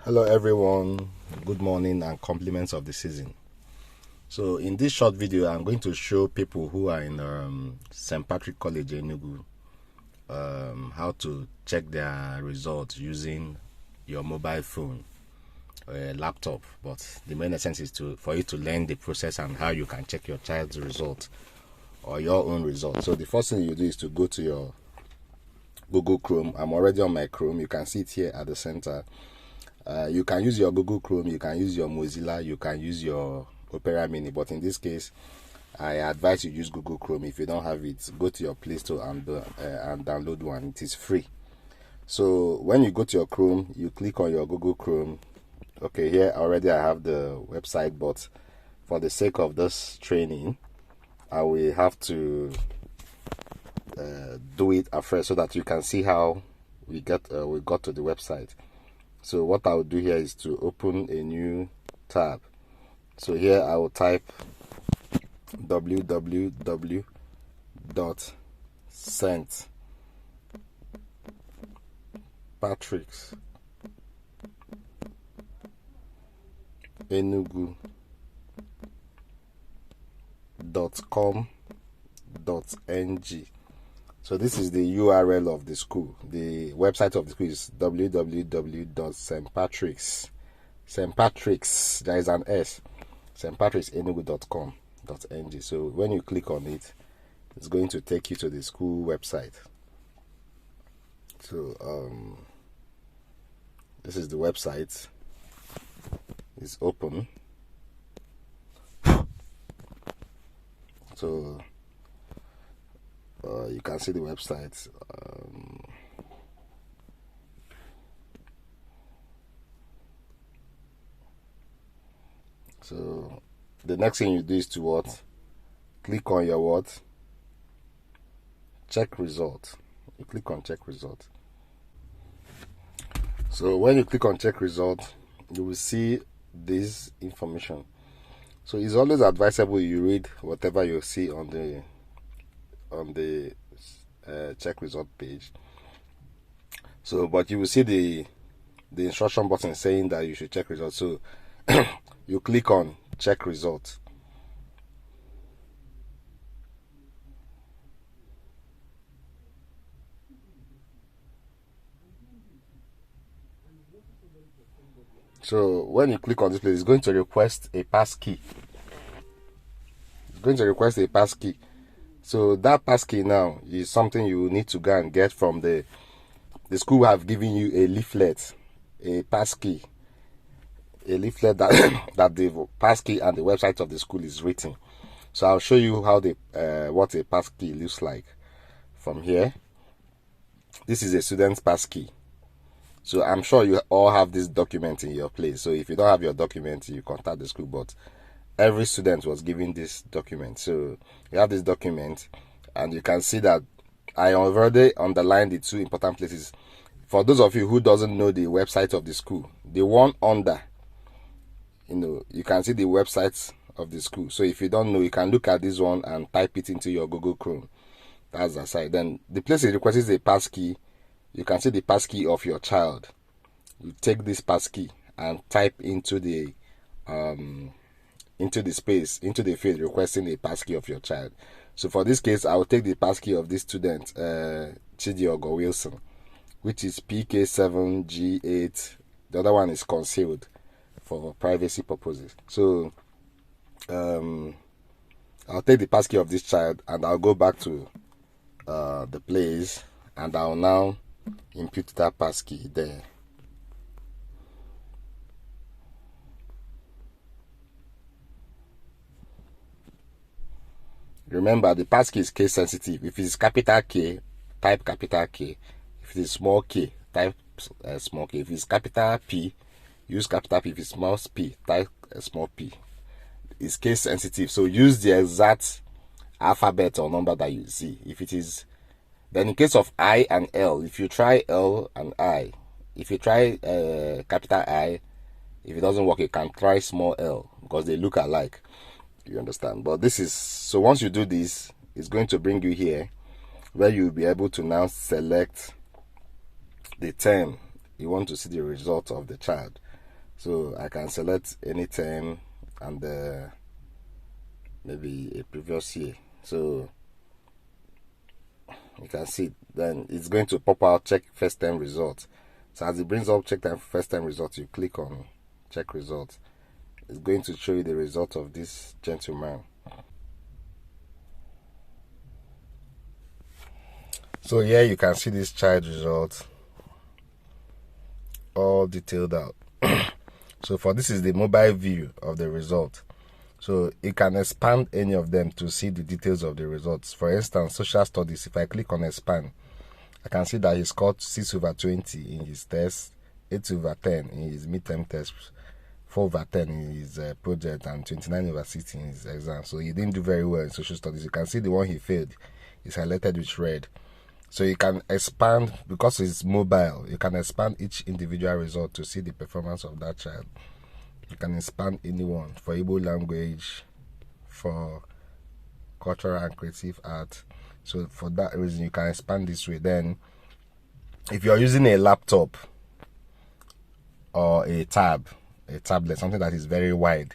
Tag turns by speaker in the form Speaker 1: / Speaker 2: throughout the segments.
Speaker 1: Hello everyone, good morning and compliments of the season. So in this short video I'm going to show people who are in St. Patrick College Enugu how to check their results using your mobile phone or a laptop, but the main essence is for you to learn the process and how you can check your child's result or your own result. So the first thing you do is to go to your Google Chrome. I'm already on my Chrome. You can see it here at the center. You can use your Google Chrome, you can use your Mozilla, you can use your Opera Mini, but in this case I advise you use Google Chrome. If you don't have it, go to your Play Store and download one. It is free. So when you go to your Chrome, you click on your Google Chrome. Okay, here already I have the website, but for the sake of this training I will have to do it afresh so that you can see how we got to the website. So what I will do here is to open a new tab. So here I will type www.stpatricksenugu.com.ng. So this is the URL of the school. The website of the school is www.stpatricksenugu.com.ng. There is an S, stpatricksenugu.com.ng. So when you click on it, it's going to take you to the school website. So this is the website. It's open. So you can see the website. So the next thing you do is to what? Click on your what? Check result. You click on check result. So when you click on check result, you will see this information. So it's always advisable you read whatever you see on the check result page. So but you will see the instruction button saying that you should check results. So you click on check result. So when you click on this place, it's going to request a passkey. It's going to request a passkey. So that passkey now is something you need to go and get from the school. Have given you a leaflet, a passkey, a leaflet that the passkey and the website of the school is written. So I'll show you how what a passkey looks like from here. This is a student's passkey. So I'm sure you all have this document in your place. So if you don't have your document, you contact the school, but every student was given this document. So you have this document, and you can see that I already underlined the two important places. For those of you who doesn't know the website of the school, the one under, you can see the website of the school. So if you don't know, you can look at this one and type it into your Google Chrome. That's the side. Then the place it requires a passkey. You can see the passkey of your child. You take this passkey and type into the space, into the field requesting a passkey of your child. So for this case, I will take the passkey of this student, Chidiogo Wilson, which is PK7G8. The other one is concealed for privacy purposes. So I'll take the passkey of this child and I'll go back to the place, and I'll now input that passkey there. Remember, the passkey is case sensitive. If it is capital K, type capital K. If it is small k, type small k. If it's capital P, use capital P. If it's small p, type small p. It's case sensitive, so use the exact alphabet or number that you see. If it is, then in case of I and L, if you try L and I, if you try capital I, if it doesn't work, you can try small l, because they look alike. You understand? But this is, so once you do this, it's going to bring you here where you'll be able to now select the term you want to see the result of the child. So I can select any term and maybe a previous year. So you can see then it's going to pop out check first term results. So as it brings up check time first term results, you click on check results. It's going to show you the result of this gentleman. So here you can see this child results all detailed out. So for this is the mobile view of the result. So you can expand any of them to see the details of the results. For instance, social studies, if I click on expand, I can see that he scored 6/20 in his test, 8/10 in his midterm test, 4/10 in his project, and 29/60 in his exam. So he didn't do very well in social studies. You can see the one he failed is highlighted with red. So you can expand, because it's mobile, you can expand each individual result to see the performance of that child. You can expand anyone for Igbo language, for cultural and creative art. So for that reason, you can expand this way. Then, if you're using a laptop or a tablet, something that is very wide,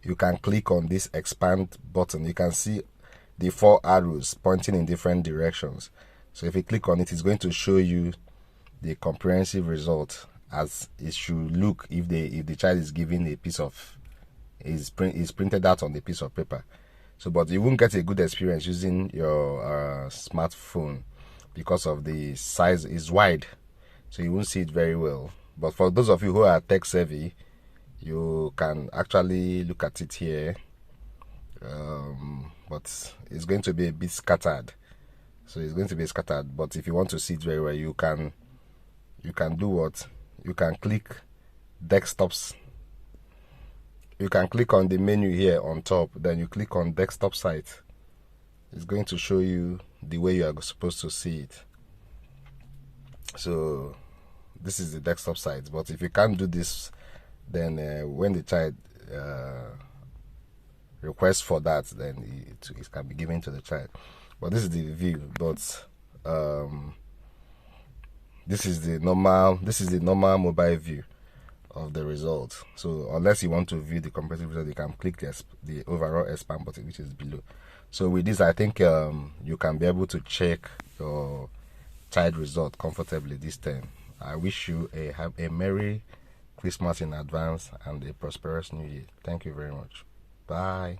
Speaker 1: you can click on this expand button. You can see the 4 arrows pointing in different directions. So if you click on it, it's going to show you the comprehensive result as it should look if the child is given a piece of is printed out on the piece of paper. So but you won't get a good experience using your smartphone because of the size is wide, so you won't see it very well. But for those of you who are tech savvy, you can actually look at it here, but it's going to be a bit scattered. So it's going to be scattered, but if you want to see it very well, you can do what? You can click desktops. You can click on the menu here on top, then you click on desktop site. It's going to show you the way you are supposed to see it. So this is the desktop site, but if you can't do this, then when the child requests for that, then it can be given to the child. But this is the view, but this is the normal mobile view of the result. So unless you want to view the comparative result, you can click the overall expand button, which is below. So with this, I think you can be able to check your child result comfortably this time. I wish you have a Merry Christmas in advance and a prosperous New Year. Thank you very much. Bye.